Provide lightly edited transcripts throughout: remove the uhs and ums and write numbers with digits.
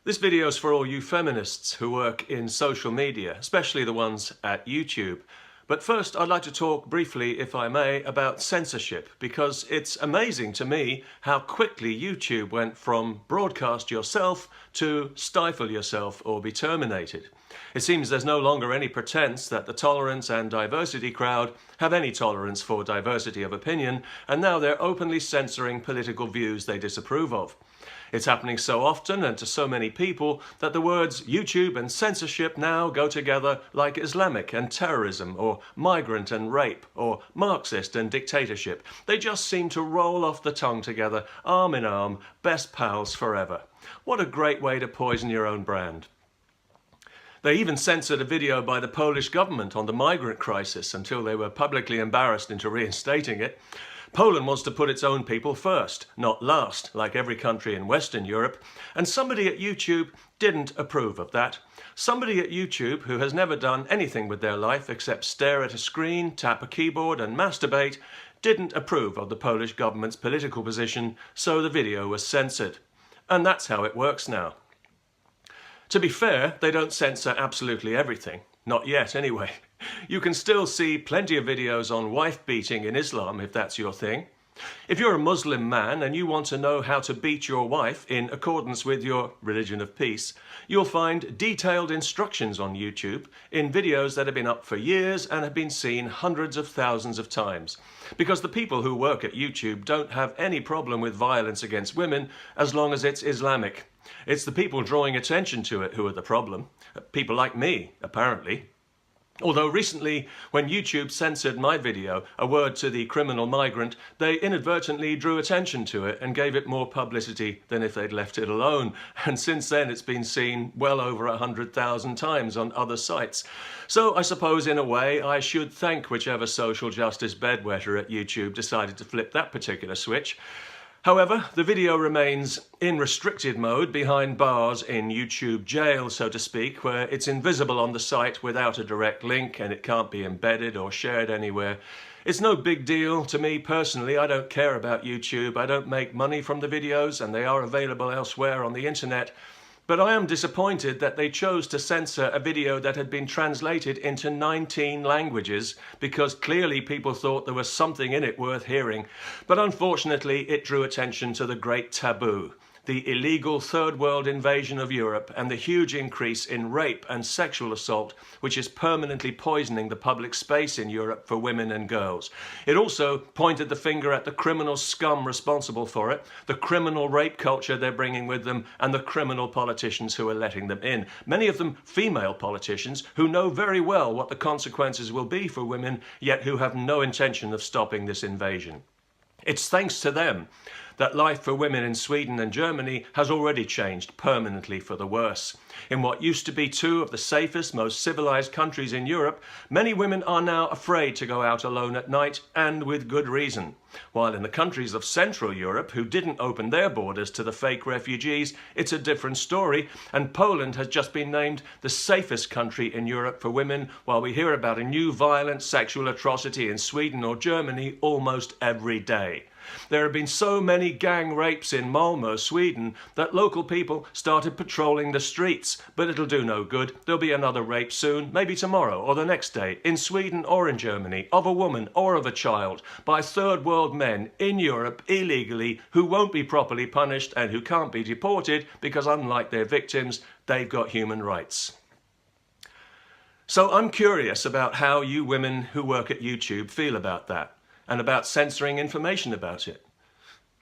This video is for all you feminists who work in social media, especially the ones at YouTube. But first, I'd like to talk briefly, if I may, about censorship, because it's amazing to me how quickly YouTube went from broadcast yourself to stifle yourself or be terminated. It seems there's no longer any pretense that the tolerance and diversity crowd have any tolerance for diversity of opinion, and now they're openly censoring political views they disapprove of. It's happening so often and to so many people that the words YouTube and censorship now go together like Islamic and terrorism, or migrant and rape, or Marxist and dictatorship. They just seem to roll off the tongue together, arm in arm, best pals forever. What a great way to poison your own brand. They even censored a video by the Polish government on the migrant crisis until they were publicly embarrassed into reinstating it. Poland wants to put its own people first, not last, like every country in Western Europe, and somebody at YouTube didn't approve of that. Somebody at YouTube who has never done anything with their life except stare at a screen, tap a keyboard and masturbate, didn't approve of the Polish government's political position, so the video was censored. And that's how it works now. To be fair, they don't censor absolutely everything. Not yet, anyway. You can still see plenty of videos on wife beating in Islam if that's your thing. If you're a Muslim man and you want to know how to beat your wife in accordance with your religion of peace, you'll find detailed instructions on YouTube in videos that have been up for years and have been seen hundreds of thousands of times. Because the people who work at YouTube don't have any problem with violence against women as long as it's Islamic. It's the people drawing attention to it who are the problem. People like me, apparently. Although recently, when YouTube censored my video, A Word to the Criminal Migrant, they inadvertently drew attention to it and gave it more publicity than if they'd left it alone. And since then it's been seen well over 100,000 times on other sites. So I suppose in a way I should thank whichever social justice bedwetter at YouTube decided to flip that particular switch. However, the video remains in restricted mode behind bars in YouTube jail, so to speak, where it's invisible on the site without a direct link and it can't be embedded or shared anywhere. It's no big deal to me personally. I don't care about YouTube. I don't make money from the videos and they are available elsewhere on the internet. But I am disappointed that they chose to censor a video that had been translated into 19 languages because clearly people thought there was something in it worth hearing. But unfortunately, it drew attention to the great taboo, the illegal third world invasion of Europe and the huge increase in rape and sexual assault, which is permanently poisoning the public space in Europe for women and girls. It also pointed the finger at the criminal scum responsible for it, the criminal rape culture they're bringing with them, and the criminal politicians who are letting them in. Many of them female politicians who know very well what the consequences will be for women, yet who have no intention of stopping this invasion. It's thanks to them that life for women in Sweden and Germany has already changed permanently for the worse. In what used to be two of the safest, most civilized countries in Europe, many women are now afraid to go out alone at night, and with good reason. While in the countries of Central Europe, who didn't open their borders to the fake refugees, it's a different story, and Poland has just been named the safest country in Europe for women, while we hear about a new violent sexual atrocity in Sweden or Germany almost every day. There have been so many gang rapes in Malmö, Sweden, that local people started patrolling the streets. But it'll do no good. There'll be another rape soon, maybe tomorrow or the next day, in Sweden or in Germany, of a woman or of a child, by third world men in Europe illegally who won't be properly punished and who can't be deported because, unlike their victims, they've got human rights. So I'm curious about how you women who work at YouTube feel about that, and about censoring information about it.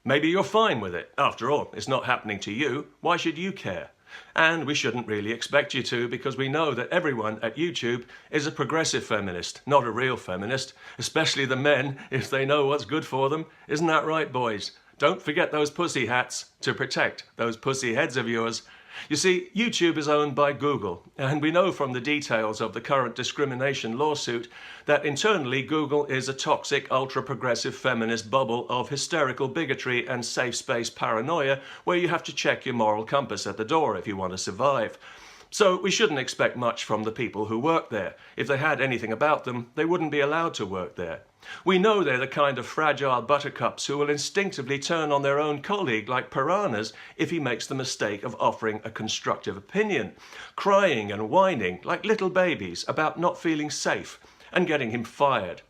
Maybe you're fine with it. After all, it's not happening to you. Why should you care? And we shouldn't really expect you to, because we know that everyone at YouTube is a progressive feminist, not a real feminist, especially the men, if they know what's good for them. Isn't that right, boys? Don't forget those pussy hats to protect those pussy heads of yours. You see, YouTube is owned by Google, and we know from the details of the current discrimination lawsuit that internally Google is a toxic, ultra-progressive feminist bubble of hysterical bigotry and safe space paranoia where you have to check your moral compass at the door if you want to survive. So we shouldn't expect much from the people who work there. If they had anything about them, they wouldn't be allowed to work there. We know they're the kind of fragile buttercups who will instinctively turn on their own colleague like piranhas if he makes the mistake of offering a constructive opinion, crying and whining like little babies about not feeling safe and getting him fired.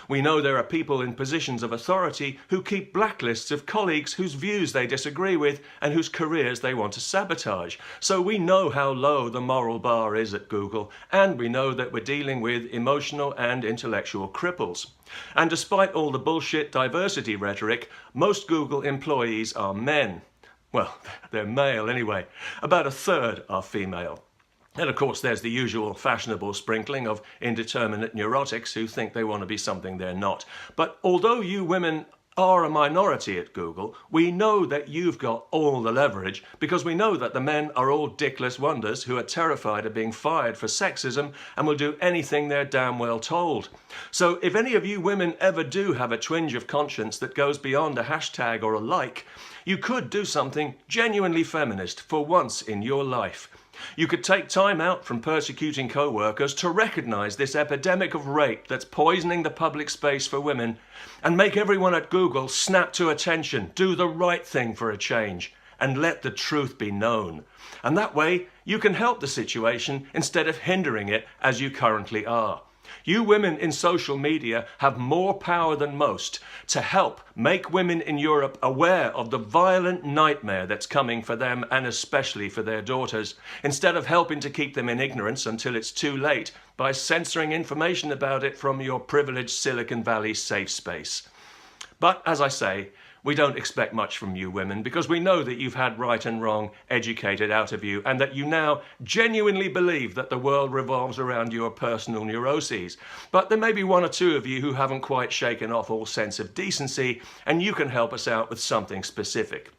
We know there are people in positions of authority who keep blacklists of colleagues whose views they disagree with and whose careers they want to sabotage. So we know how low the moral bar is at Google, and we know that we're dealing with emotional and intellectual cripples. And despite all the bullshit diversity rhetoric, most Google employees are men. Well, they're male anyway. About a third are female. And of course there's the usual fashionable sprinkling of indeterminate neurotics who think they want to be something they're not. But although you women are a minority at Google, we know that you've got all the leverage because we know that the men are all dickless wonders who are terrified of being fired for sexism and will do anything they're damn well told. So if any of you women ever do have a twinge of conscience that goes beyond a hashtag or a like, you could do something genuinely feminist for once in your life. You could take time out from persecuting co-workers to recognise this epidemic of rape that's poisoning the public space for women and make everyone at Google snap to attention, do the right thing for a change and let the truth be known. And that way you can help the situation instead of hindering it as you currently are. You women in social media have more power than most to help make women in Europe aware of the violent nightmare that's coming for them and especially for their daughters, instead of helping to keep them in ignorance until it's too late by censoring information about it from your privileged Silicon Valley safe space. But as I say, we don't expect much from you women because we know that you've had right and wrong educated out of you and that you now genuinely believe that the world revolves around your personal neuroses. But there may be one or two of you who haven't quite shaken off all sense of decency, and you can help us out with something specific.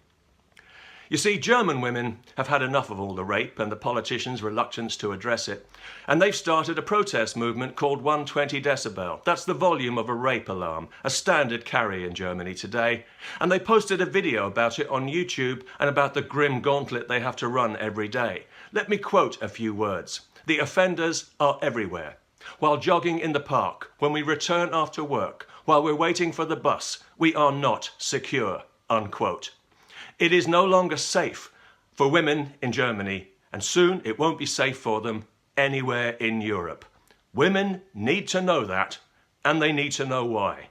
You see, German women have had enough of all the rape and the politicians' reluctance to address it, and they've started a protest movement called 120 decibel. That's the volume of a rape alarm, a standard carry in Germany today. And they posted a video about it on YouTube and about the grim gauntlet they have to run every day. Let me quote a few words. "The offenders are everywhere. While jogging in the park, when we return after work, while we're waiting for the bus, we are not secure," unquote. It is no longer safe for women in Germany, and soon it won't be safe for them anywhere in Europe. Women need to know that, and they need to know why.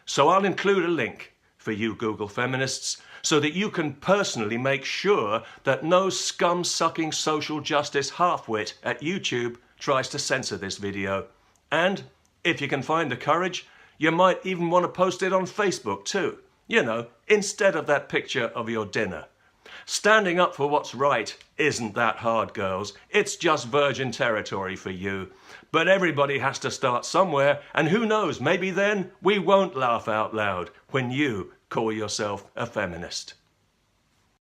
So I'll include a link for you Google feminists so that you can personally make sure that no scum-sucking social justice half-wit at YouTube tries to censor this video. And if you can find the courage, you might even want to post it on Facebook too. You know, instead of that picture of your dinner. Standing up for what's right isn't that hard, girls. It's just virgin territory for you. But everybody has to start somewhere, and who knows, maybe then we won't laugh out loud when you call yourself a feminist.